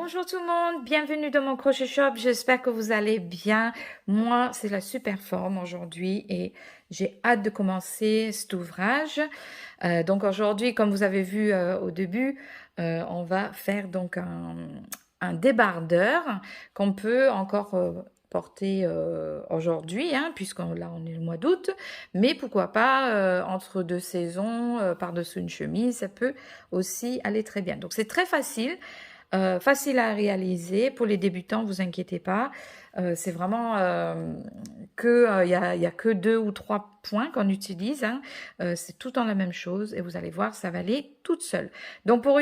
Bonjour tout le monde, bienvenue dans mon crochet shop, j'espère que vous allez bien. Moi, c'est la super forme aujourd'hui et j'ai hâte de commencer cet ouvrage. Donc aujourd'hui, comme vous avez vu au début, on va faire donc un débardeur qu'on peut encore porter aujourd'hui, hein, là on est le mois d'août, mais pourquoi pas entre deux saisons, par-dessus une chemise, ça peut aussi aller très bien. Donc c'est très facile. Facile à réaliser pour les débutants, vous inquiétez pas. C'est vraiment y a que 2 ou 3 points qu'on utilise, hein. C'est tout le temps la même chose et vous allez voir, ça va aller toute seule. Donc pour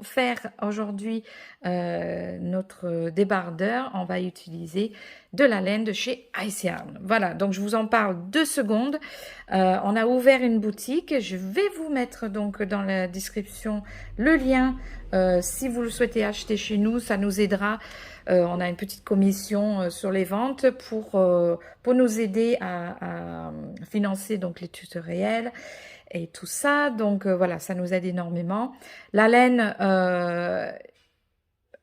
faire aujourd'hui notre débardeur, on va utiliser de la laine de chez Ice Yarn. Voilà, donc je vous en parle 2 secondes. On a ouvert une boutique. Je vais vous mettre donc dans la description le lien. Si vous le souhaitez acheter chez nous, ça nous aidera. On a une petite commission sur les ventes pour nous aider à financer donc les tutoriels et tout ça. Donc voilà, ça nous aide énormément. La laine,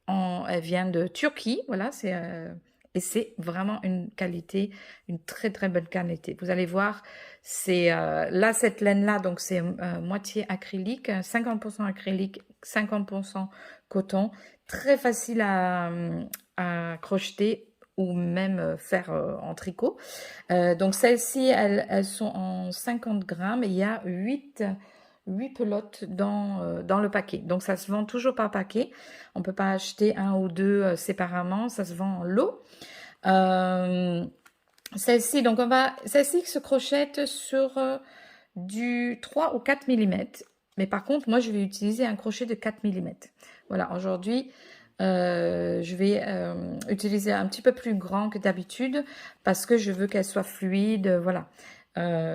elle vient de Turquie, voilà, et c'est vraiment une qualité, une très très bonne qualité. Vous allez voir, c'est là cette laine là, donc c'est moitié acrylique, 50% acrylique, 50% coton, très facile à crocheter ou même faire en tricot. Donc celles-ci, elles sont en 50 grammes et il y a 8 pelotes dans le paquet. Donc ça se vend toujours par paquet. On ne peut pas acheter un ou deux séparément, ça se vend en lot. Celle-ci, celle-ci se crochette sur du 3 ou 4 mm. Mais par contre, moi, je vais utiliser un crochet de 4 mm. Voilà, aujourd'hui, je vais utiliser un petit peu plus grand que d'habitude parce que je veux qu'elle soit fluide. Voilà.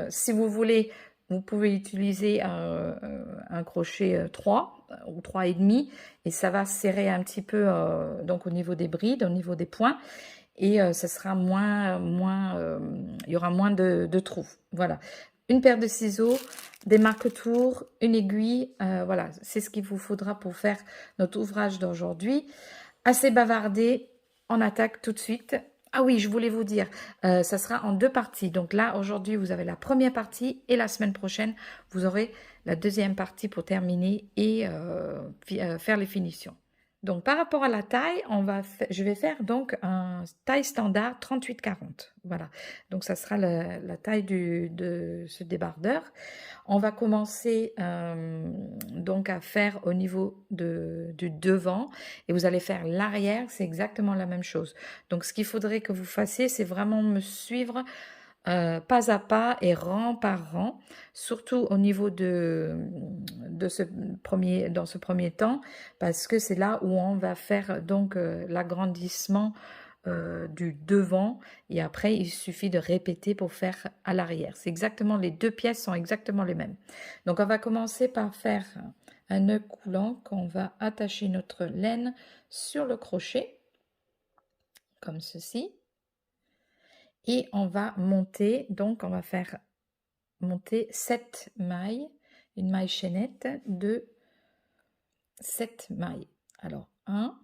Si vous voulez, vous pouvez utiliser un crochet 3 ou 3,5 et ça va serrer un petit peu donc au niveau des brides, au niveau des points et ça sera il y aura moins de trous. Voilà. Une paire de ciseaux, des marque-tours, une aiguille, voilà, c'est ce qu'il vous faudra pour faire notre ouvrage d'aujourd'hui. Assez bavardé, on attaque tout de suite. Ah oui, je voulais vous dire, ça sera en 2 parties. Donc là, aujourd'hui, vous avez la première partie et la semaine prochaine, vous aurez la deuxième partie pour terminer et faire les finitions. Donc par rapport à la taille, je vais faire donc un taille standard 38-40. Voilà, donc ça sera la taille de ce débardeur. On va commencer donc à faire au niveau du devant et vous allez faire l'arrière, c'est exactement la même chose. Donc ce qu'il faudrait que vous fassiez, c'est vraiment me suivre pas à pas et rang par rang, surtout au niveau dans ce premier temps, parce que c'est là où on va faire donc l'agrandissement du devant et après il suffit de répéter pour faire à l'arrière. C'est exactement, les 2 pièces sont exactement les mêmes. Donc on va commencer par faire un nœud coulant qu'on va attacher notre laine sur le crochet, comme ceci. Et on va monter, donc on va faire monter 7 mailles, une maille chaînette de 7 mailles. Alors 1,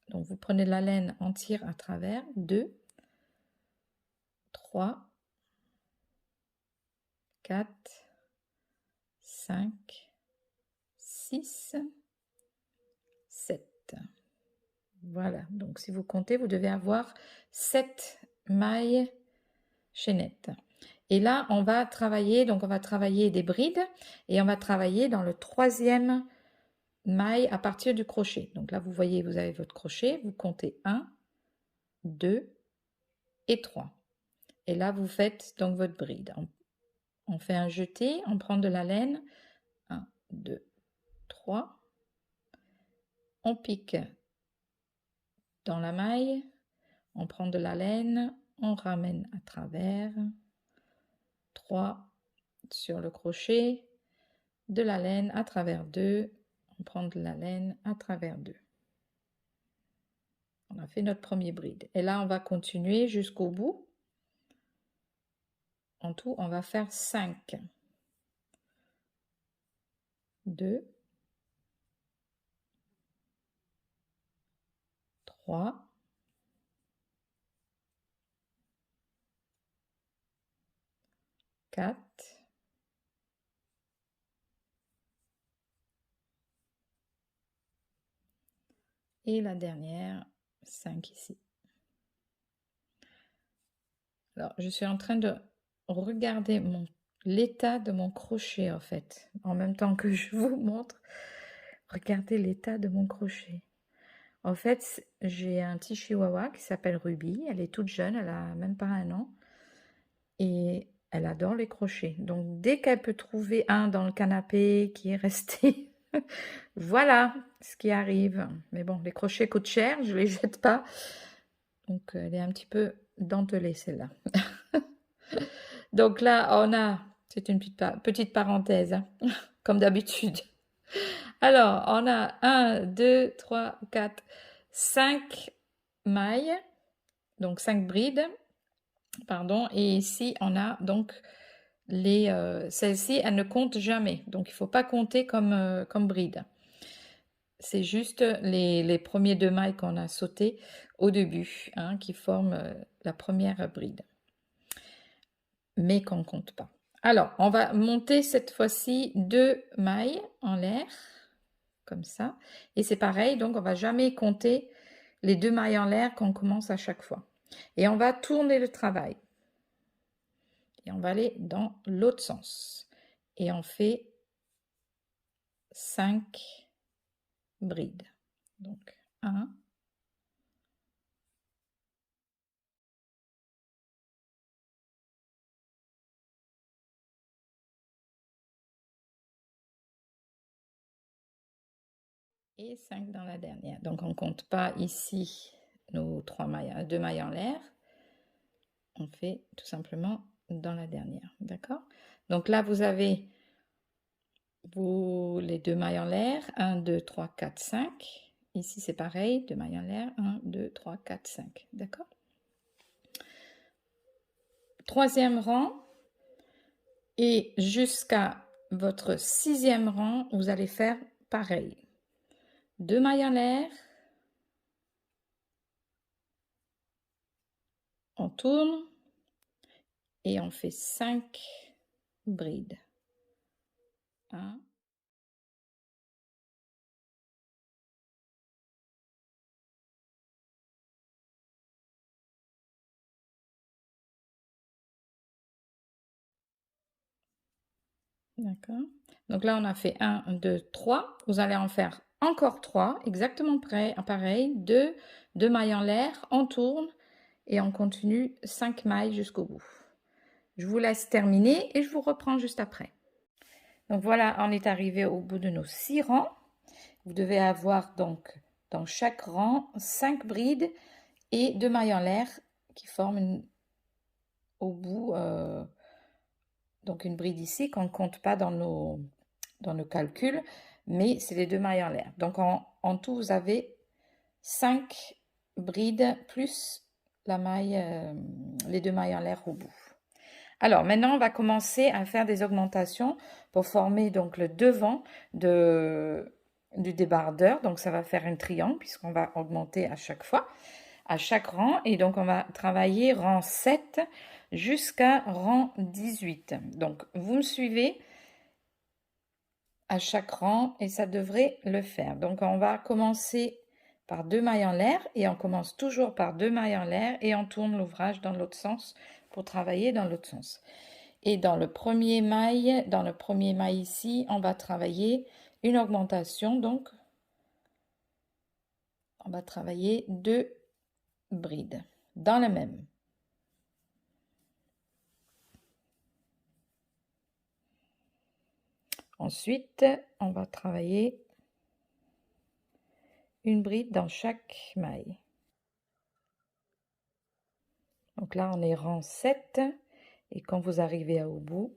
donc vous prenez la laine, on tire à travers, 2, 3, 4, 5, 6, 7. Voilà, donc si vous comptez, vous devez avoir 7 mailles chaînettes. Et là, on va travailler, donc on va travailler des brides et on va travailler dans le 3e maille à partir du crochet. Donc là, vous voyez, vous avez votre crochet, vous comptez 1, 2 et 3. Et là, vous faites donc votre bride. On fait un jeté, on prend de la laine, 1, 2, 3. On pique dans la maille, on prend de la laine, on ramène à travers, 3 sur le crochet, de la laine à travers 2, on prend de la laine à travers 2. On a fait notre premier bride. Et là, on va continuer jusqu'au bout. En tout, on va faire 5. 2, 3, 4, et la dernière, 5 ici. Alors, je suis en train de regarder l'état de mon crochet, en fait, en même temps que je vous montre. Regardez l'état de mon crochet. En fait, j'ai un petit chihuahua qui s'appelle Ruby. Elle est toute jeune, elle a même pas 1 an. Et elle adore les crochets. Donc, dès qu'elle peut trouver un dans le canapé qui est resté, voilà ce qui arrive. Mais bon, les crochets coûtent cher, je les jette pas. Donc, elle est un petit peu dentelée, celle-là. Donc là, on a, c'est une petite parenthèse, hein, comme d'habitude. Alors, on a 1, 2, 3, 4, 5 mailles, donc 5 brides, pardon. Et ici, on a donc celles-ci, elles ne comptent jamais. Donc, il ne faut pas compter comme bride. C'est juste les premiers 2 mailles qu'on a sautées au début, hein, qui forment la première bride. Mais qu'on ne compte pas. Alors, on va monter cette fois-ci 2 mailles en l'air, comme ça. Et c'est pareil, donc on va jamais compter les 2 mailles en l'air qu'on commence à chaque fois. Et on va tourner le travail. Et on va aller dans l'autre sens. Et on fait 5 brides. Donc, 1, et 5 dans la dernière. Donc, on ne compte pas ici nos 2 mailles en l'air. On fait tout simplement dans la dernière. D'accord? Donc là, vous avez les 2 mailles en l'air. 1, 2, 3, 4, 5. Ici, c'est pareil. 2 mailles en l'air. 1, 2, 3, 4, 5. D'accord? Troisième rang. Et jusqu'à votre 6e rang, vous allez faire pareil. 2 mailles en l'air. On tourne. Et on fait 5 brides. 1, d'accord. Donc là, on a fait 1, 2, 3. Vous allez en faire encore 3, exactement pareil. 2 mailles en l'air, on tourne et on continue 5 mailles jusqu'au bout. Je vous laisse terminer et je vous reprends juste après. Donc voilà, on est arrivé au bout de nos 6 rangs. Vous devez avoir donc dans chaque rang 5 brides et 2 mailles en l'air qui forment au bout donc une bride ici qu'on ne compte pas dans nos calculs, mais c'est les 2 mailles en l'air. Donc en tout, vous avez 5 brides plus la maille, les 2 mailles en l'air au bout. Alors maintenant, on va commencer à faire des augmentations pour former donc le devant du débardeur. Donc ça va faire un triangle puisqu'on va augmenter à chaque fois, à chaque rang. Et donc on va travailler rang 7 jusqu'à rang 18. Donc vous me suivez à chaque rang et ça devrait le faire. Donc on va commencer par 2 mailles en l'air et on commence toujours par 2 mailles en l'air et on tourne l'ouvrage dans l'autre sens pour travailler dans l'autre sens. Et dans le premier maille ici, on va travailler une augmentation. Donc, on va travailler 2 brides dans le même. Ensuite, on va travailler une bride dans chaque maille. Donc là, on est rang 7 et quand vous arrivez au bout,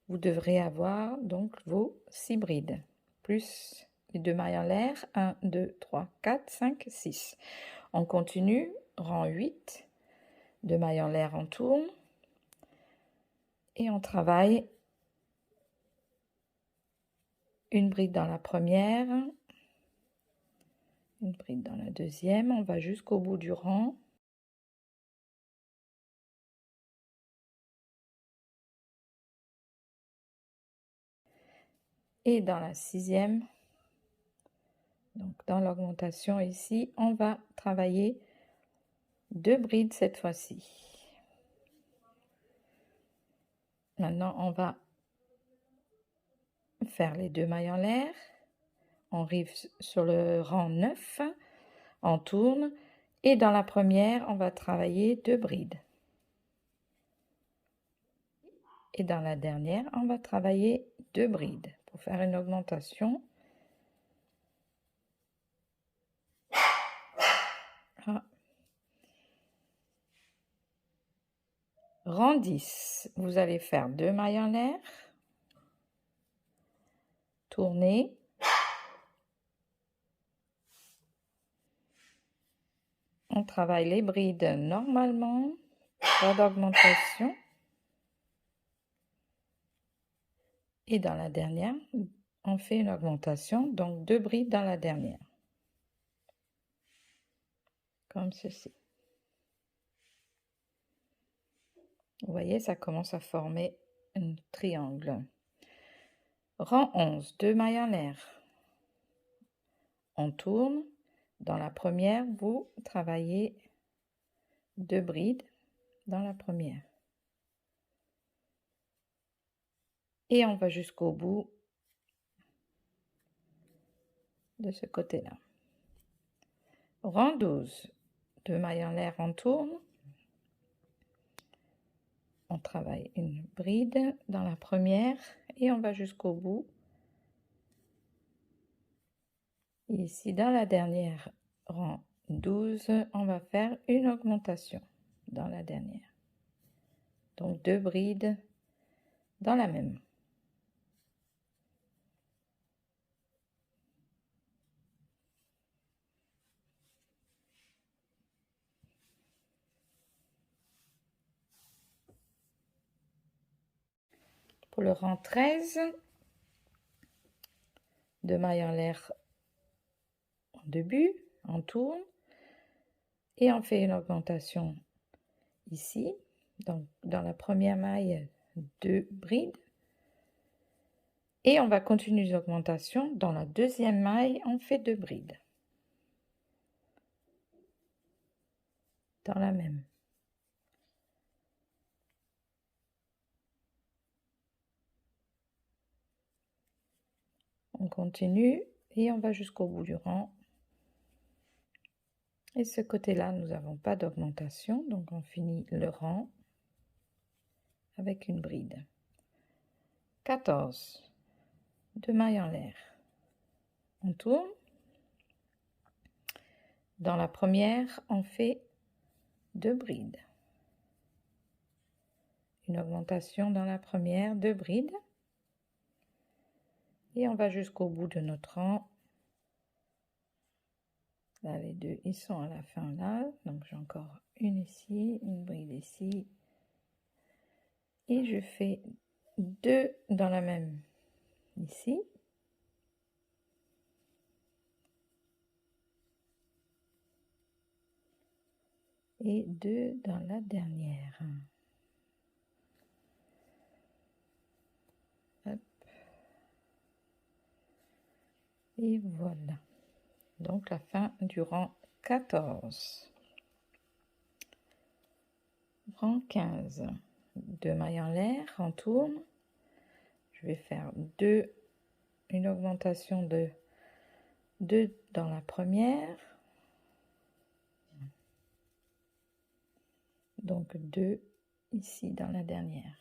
vous devrez avoir donc vos 6 brides, plus les 2 mailles en l'air, 1, 2, 3, 4, 5, 6. On continue, rang 8, 2 mailles en l'air, on tourne, et on travaille une bride dans la première, une bride dans la deuxième, on va jusqu'au bout du rang. Et dans la sixième, donc dans l'augmentation ici, on va travailler 2 brides cette fois-ci. Maintenant, on va faire les 2 mailles en l'air. On arrive sur le rang 9, on tourne et dans la première, on va travailler 2 brides. Et dans la dernière, on va travailler 2 brides pour faire une augmentation. Ah. Rang 10, vous allez faire 2 mailles en l'air, tourner, on travaille les brides normalement, pas d'augmentation. Et dans la dernière, on fait une augmentation, donc 2 brides dans la dernière. Comme ceci. Vous voyez, ça commence à former un triangle. Rang 11, 2 mailles en l'air. On tourne. Dans la première, vous travaillez 2 brides dans la première. Et on va jusqu'au bout de ce côté-là. Rang 12, 2 mailles en l'air, on tourne. On travaille une bride dans la première et on va jusqu'au bout. Ici, dans la dernière, rang 12, on va faire une augmentation dans la dernière. Donc 2 brides dans la même. Pour le rang 13, 2 mailles en l'air en début, on tourne et on fait une augmentation ici. Donc dans la première maille, 2 brides. Et on va continuer l'augmentation. Dans la deuxième maille, on fait 2 brides. Dans la même. On continue et on va jusqu'au bout du rang. Et ce côté-là, nous n'avons pas d'augmentation, donc on finit le rang avec une bride. 14. 2 mailles en l'air. On tourne. Dans la première, on fait 2 brides. Une augmentation dans la première, 2 brides. Et on va jusqu'au bout de notre rang. Là, les deux, ils sont à la fin là. Donc, j'ai encore une ici, une bride ici. Et je fais 2 dans la même ici. Et 2 dans la dernière. Hop. Et voilà. Donc la fin du rang 14. Rang 15. 2 mailles en l'air, on tourne. Je vais faire une augmentation de 2 dans la première. Donc 2 ici dans la dernière.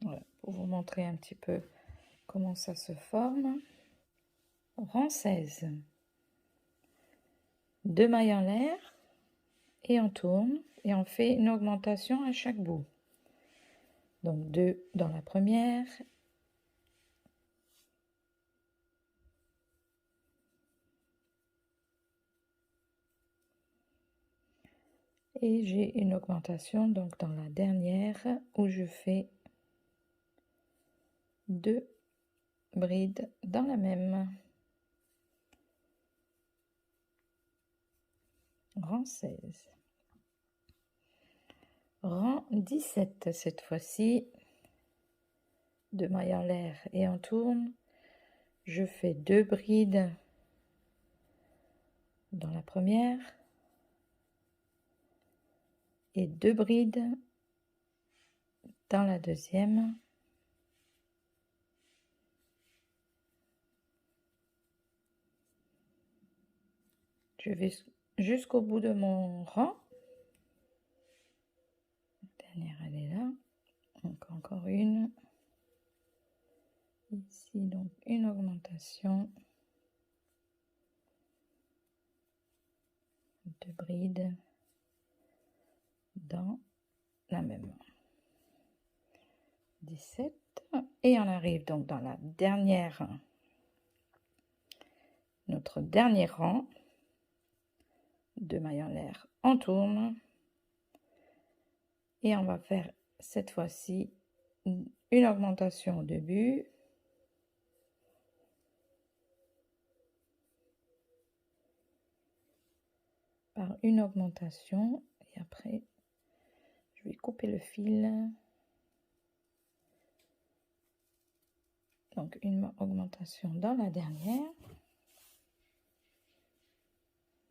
Voilà, pour vous montrer un petit peu comment ça se forme. Rang 16. 2 mailles en l'air et on tourne et on fait une augmentation à chaque bout. Donc 2 dans la première. Et j'ai une augmentation donc dans la dernière où je fais 2 brides dans la même. Rang 16. Rang 17 cette fois-ci. 2 mailles en l'air et on tourne. Je fais 2 brides dans la première et 2 brides dans la deuxième. Je vais jusqu'au bout de mon rang. La dernière, elle est là. Donc encore une. Ici, donc une augmentation. 2 brides dans la même. 17. Et on arrive donc dans la dernière, notre dernier rang. 2 mailles en l'air, on tourne. Et on va faire cette fois-ci une augmentation au début. Par une augmentation. Et après, je vais couper le fil. Donc une augmentation dans la dernière.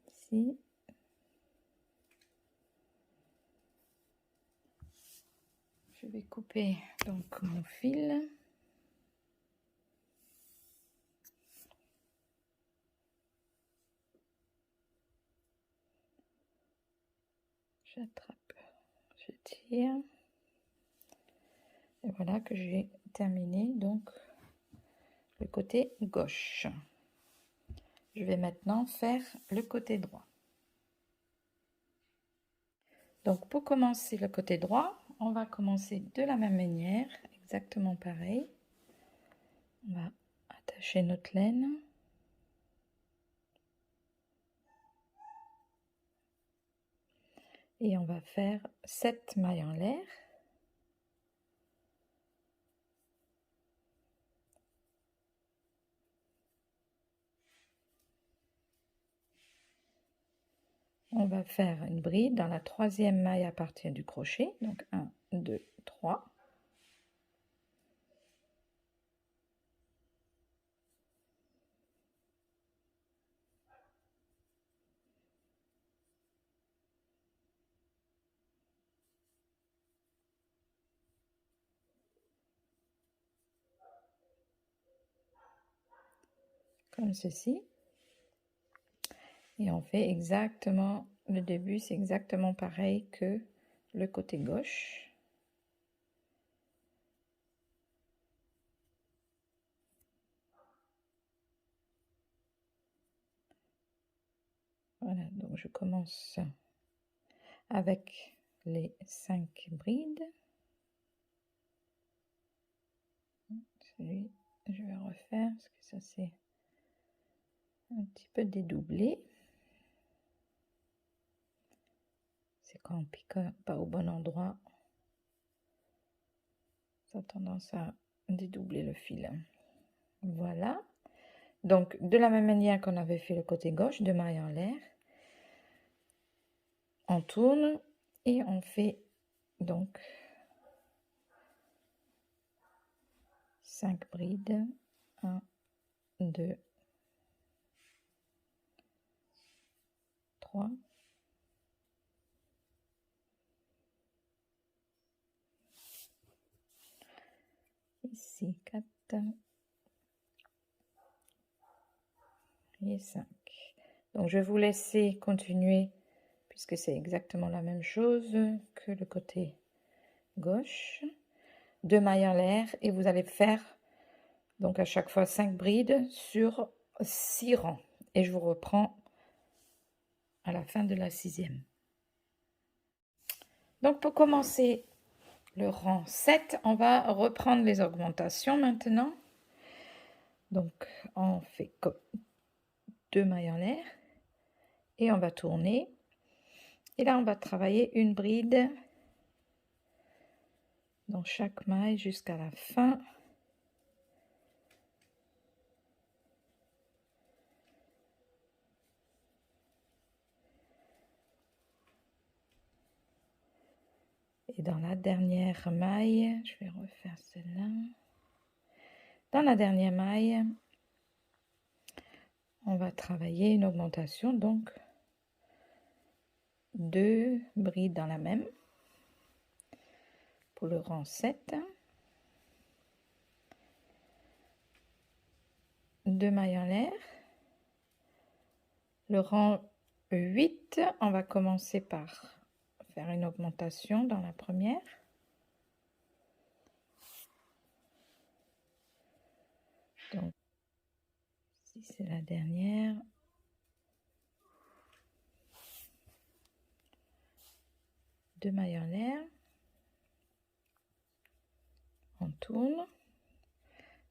Ici. Je vais couper donc mon fil. J'attrape, je tire. Et voilà que j'ai terminé donc le côté gauche. Je vais maintenant faire le côté droit. Donc pour commencer le côté droit, on va commencer de la même manière, exactement pareil. On va attacher notre laine. Et on va faire 7 mailles en l'air. On va faire une bride dans la troisième maille à partir du crochet. Donc 1, 2, 3. Comme ceci. Et on fait exactement, le début c'est exactement pareil que le côté gauche. Voilà, donc je commence avec les 5 brides. Celui, je vais refaire parce que ça c'est un petit peu dédoublé. C'est quand on pique pas au bon endroit, ça a tendance à dédoubler le fil. Voilà. Donc de la même manière qu'on avait fait le côté gauche, 2 mailles en l'air, on tourne et on fait donc 5 brides. 1, 2, 3. Ici 4 et 5. Donc je vais vous laisser continuer puisque c'est exactement la même chose que le côté gauche. 2 mailles en l'air et vous allez faire donc à chaque fois 5 brides sur 6 rangs. Et je vous reprends à la fin de la 6e. Donc pour commencer le rang 7, on va reprendre les augmentations maintenant. Donc on fait 2 mailles en l'air et on va tourner. Et là, on va travailler une bride dans chaque maille jusqu'à la fin. Et dans la dernière maille, je vais refaire celle-là. Dans la dernière maille, on va travailler une augmentation, donc 2 brides dans la même pour le rang 7. 2 mailles en l'air. Le rang 8, on va commencer par faire une augmentation dans la première. Donc, si c'est la dernière, deux mailles en l'air, on tourne.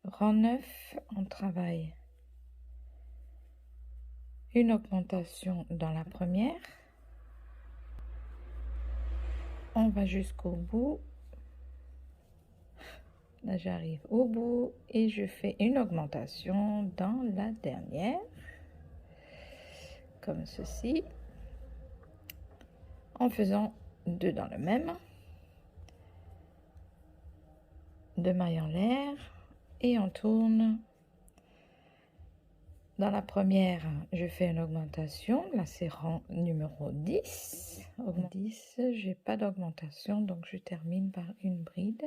Rang 9, on travaille une augmentation dans la première. On va jusqu'au bout. Là, j'arrive au bout et je fais une augmentation dans la dernière, comme ceci, en faisant 2 dans le même, 2 mailles en l'air et on tourne. Dans la première, je fais une augmentation. Là, c'est rang numéro 10. 10, j'ai pas d'augmentation, donc je termine par une bride.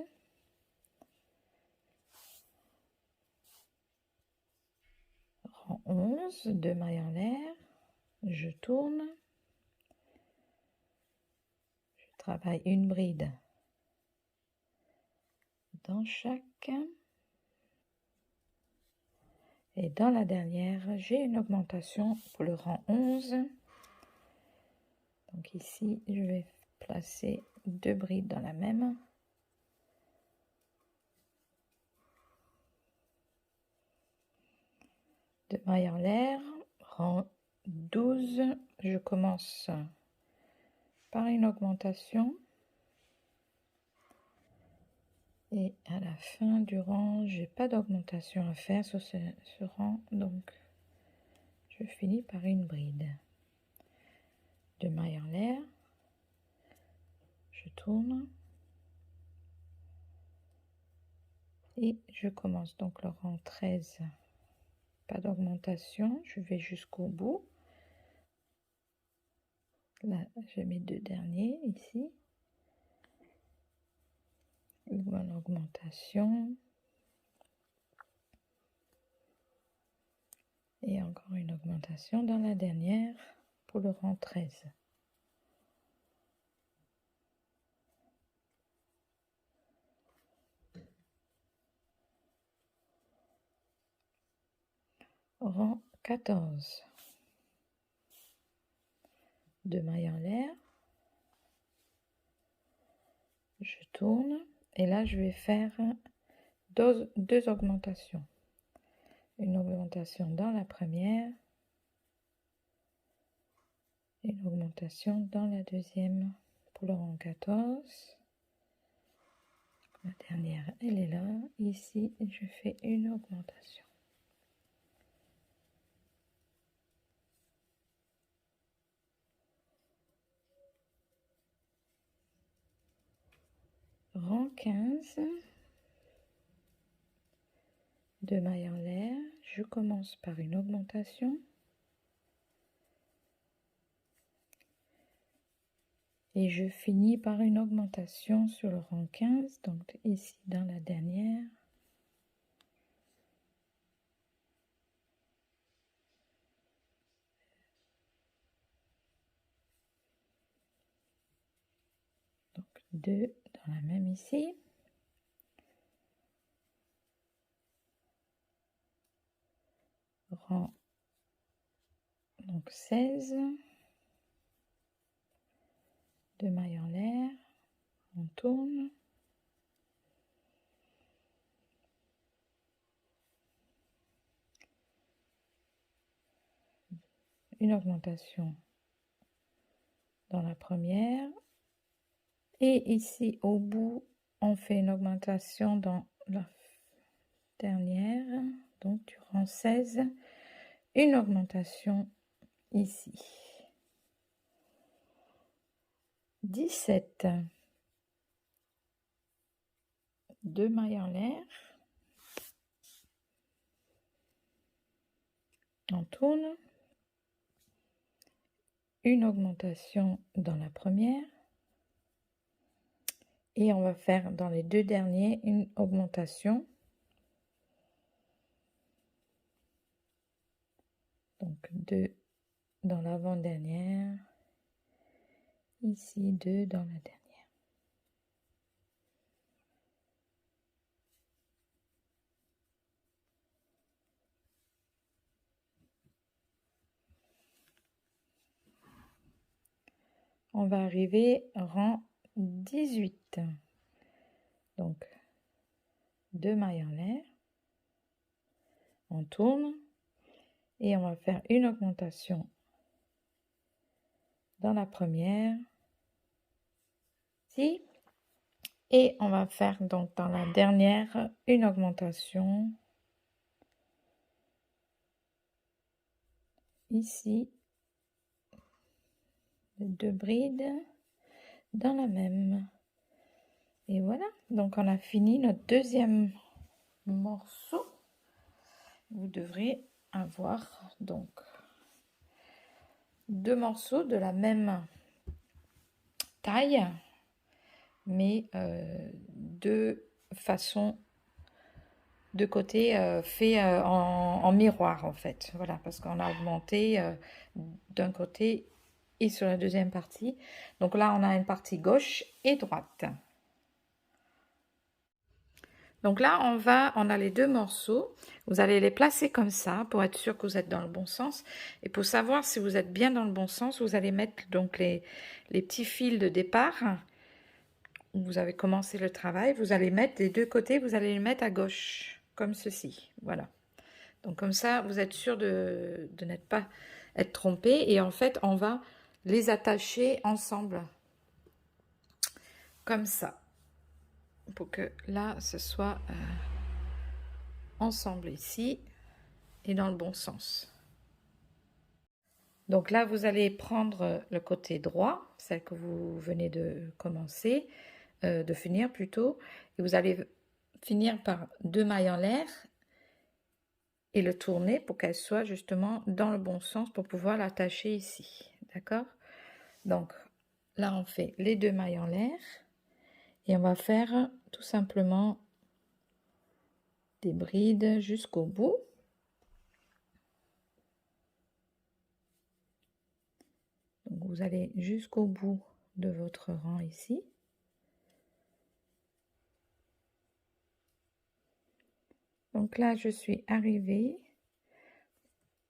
Rang 11, 2 mailles en l'air. Je tourne. Je travaille une bride dans chaque. Et dans la dernière, j'ai une augmentation pour le rang 11. Donc ici, je vais placer 2 brides dans la même. Deux mailles en l'air, rang 12. Je commence par une augmentation. Et à la fin du rang, j'ai pas d'augmentation à faire sur ce rang, donc je finis par une bride. 2 mailles en l'air, je tourne et je commence donc le rang 13. Pas d'augmentation, je vais jusqu'au bout. Là, j'ai mes 2 derniers ici. Une augmentation. Et encore une augmentation dans la dernière pour le rang 13. Rang 14. 2 mailles en l'air. Je tourne et là je vais faire deux augmentations. Une augmentation dans la première, une augmentation dans la deuxième pour le rang 14. La dernière, elle est là. Ici, je fais une augmentation. Rang 15. 2 mailles en l'air. Je commence par une augmentation. Et je finis par une augmentation sur le rang 15, donc ici dans la dernière. Donc 2 dans la même ici. Rang donc 16. 2 mailles en l'air. On tourne. Une augmentation dans la première. Et ici, au bout, on fait une augmentation dans la dernière. Donc, durant 16, une augmentation ici. 17. 2 mailles en l'air. On tourne. Une augmentation dans la première. Et on va faire dans les deux derniers une augmentation. Donc 2 dans l'avant-dernière. Ici 2 dans la dernière. On va arriver rang 18. Donc 2 mailles en l'air. On tourne et on va faire une augmentation dans la première. Ici. Et on va faire donc dans la dernière une augmentation ici. 2 brides dans la même. Et voilà, donc on a fini notre deuxième morceau. Vous devrez avoir donc 2 morceaux de la même taille, mais de façon de côté fait en miroir en fait. Voilà, parce qu'on a augmenté d'un côté et sur la deuxième partie. Donc là, on a une partie gauche et droite. Donc là, on a les 2 morceaux. Vous allez les placer comme ça pour être sûr que vous êtes dans le bon sens. Et pour savoir si vous êtes bien dans le bon sens, vous allez mettre donc les petits fils de départ où vous avez commencé le travail. Vous allez mettre des deux côtés, vous allez les mettre à gauche, comme ceci. Voilà. Donc comme ça, vous êtes sûr de n'être pas être trompé. Et en fait, on va les attacher ensemble. Comme ça. Pour que là, ce soit ensemble ici et dans le bon sens. Donc là, vous allez prendre le côté droit, celle que vous venez de commencer, de finir plutôt, et vous allez finir par 2 mailles en l'air et le tourner pour qu'elle soit justement dans le bon sens pour pouvoir l'attacher ici. D'accord? Donc là, on fait les 2 mailles en l'air et on va faire tout simplement des brides jusqu'au bout. Donc vous allez jusqu'au bout de votre rang ici. Donc là, je suis arrivée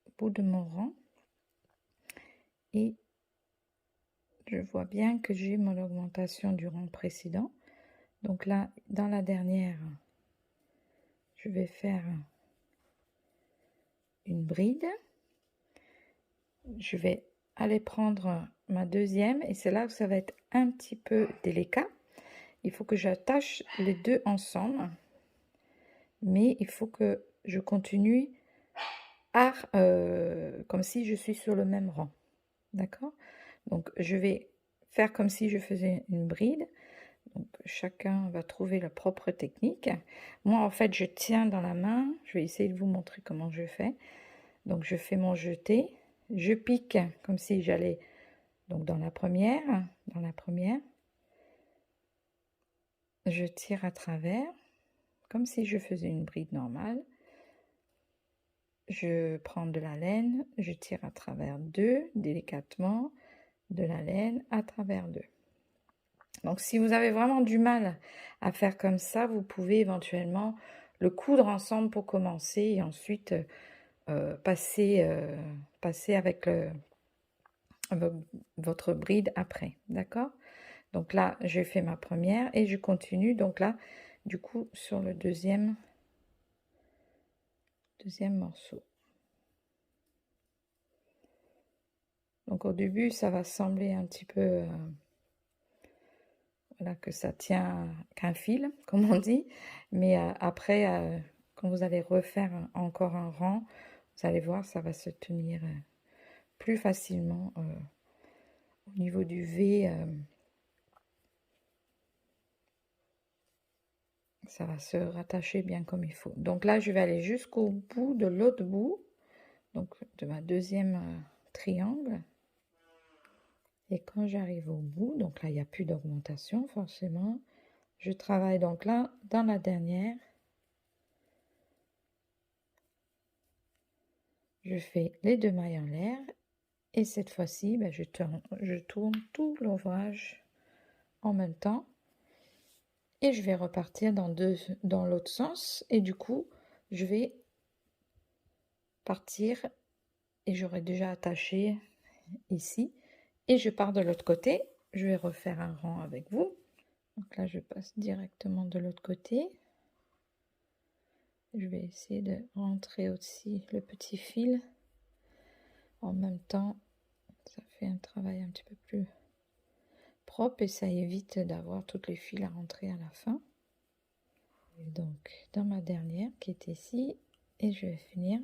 au bout de mon rang et je vois bien que j'ai mon augmentation du rang précédent. Donc là, dans la dernière, je vais faire une bride. Je vais aller prendre ma deuxième et c'est là où ça va être un petit peu délicat. Il faut que j'attache les deux ensemble, mais il faut que je continue à comme si je suis sur le même rang. D'accord? Donc je vais faire comme si je faisais une bride. Donc chacun va trouver la propre technique. Moi en fait je tiens dans la main, je vais essayer de vous montrer comment je fais. Donc je fais mon jeté, je pique comme si j'allais donc dans la première, je tire à travers comme si je faisais une bride normale. Je prends de la laine, je tire à travers deux délicatement, de la laine à travers deux. Donc si vous avez vraiment du mal à faire comme ça, vous pouvez éventuellement le coudre ensemble pour commencer et ensuite passer avec votre bride après, d'accord? Donc là, j'ai fait ma première et je continue. Donc là, du coup, sur le deuxième morceau. Donc au début, ça va sembler un petit peu voilà, que ça tient qu'un fil, comme on dit. Mais après, quand vous allez refaire encore un rang, vous allez voir, ça va se tenir plus facilement au niveau du V. Ça va se rattacher bien comme il faut. Donc là, je vais aller jusqu'au bout de l'autre bout, donc de ma deuxième triangle. Et quand j'arrive au bout, donc là, il n'y a plus d'augmentation forcément. Je travaille donc là, dans la dernière. Je fais les 2 mailles en l'air. Et cette fois-ci, ben, je tourne tout l'ouvrage en même temps. Et je vais repartir dans l'autre sens. Et du coup, je vais partir et j'aurai déjà attaché ici. Et je pars de l'autre côté. Je vais refaire un rang avec vous. Donc là, je passe directement de l'autre côté. Je vais essayer de rentrer aussi le petit fil. En même temps, ça fait un travail un petit peu plus propre et ça évite d'avoir toutes les fils à rentrer à la fin. Et donc, dans ma dernière qui est ici, et je vais finir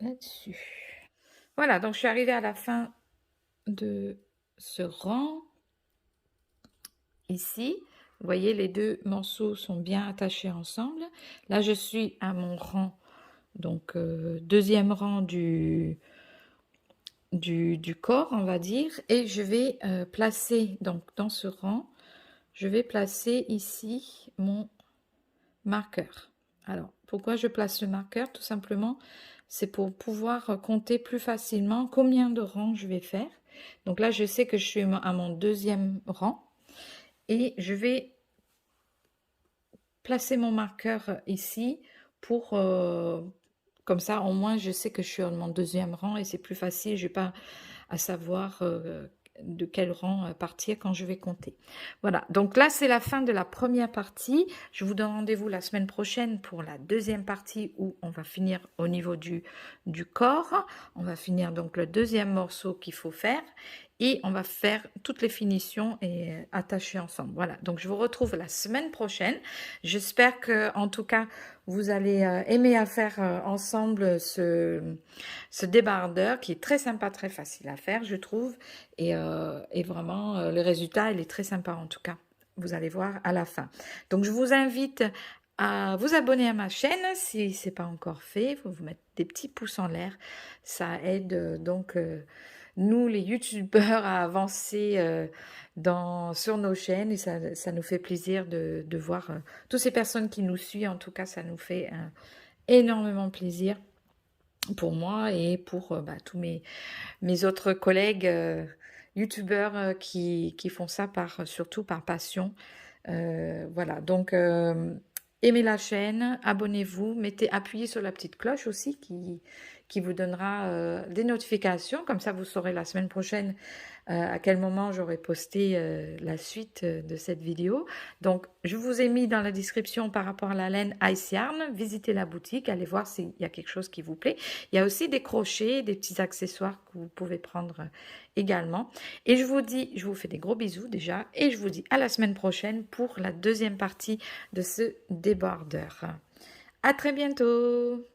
là-dessus. Voilà, donc je suis arrivée à la fin de ce rang. Ici, vous voyez, les deux morceaux sont bien attachés ensemble. Là, je suis à mon rang, donc deuxième rang du corps, on va dire, et je vais placer, donc dans ce rang, je vais placer ici mon marqueur. Alors, pourquoi je place le marqueur? Tout simplement, c'est pour pouvoir compter plus facilement combien de rangs je vais faire. Donc là, je sais que je suis à mon deuxième rang et je vais placer mon marqueur ici pour comme ça au moins je sais que je suis à mon deuxième rang et c'est plus facile, je n'ai pas à savoir de quel rang partir quand je vais compter. Voilà, donc là c'est la fin de la première partie. Je vous donne rendez-vous la semaine prochaine pour la deuxième partie où on va finir au niveau du corps. On va finir donc le deuxième morceau qu'il faut faire et on va faire toutes les finitions et attacher ensemble. Voilà, donc je vous retrouve la semaine prochaine. J'espère que en tout cas vous allez aimer à faire ensemble ce débardeur qui est très sympa, très facile à faire je trouve et vraiment le résultat il est très sympa en tout cas. Vous allez voir à la fin. Donc je vous invite à vous abonner à ma chaîne si ce n'est pas encore fait. Il faut vous mettre des petits pouces en l'air. Ça aide donc nous les youtubeurs à avancer sur nos chaînes et ça nous fait plaisir de voir toutes ces personnes qui nous suivent. En tout cas, ça nous fait énormément plaisir pour moi et pour tous mes autres collègues youtubeurs qui font ça surtout par passion. Voilà, donc aimez la chaîne, abonnez-vous, appuyez sur la petite cloche aussi qui vous donnera des notifications, comme ça vous saurez la semaine prochaine à quel moment j'aurai posté la suite de cette vidéo. Donc je vous ai mis dans la description par rapport à la laine Ice Yarn, visitez la boutique, allez voir s'il y a quelque chose qui vous plaît. Il y a aussi des crochets, des petits accessoires que vous pouvez prendre également. Et je vous fais des gros bisous déjà et je vous dis à la semaine prochaine pour la deuxième partie de ce débardeur. À très bientôt!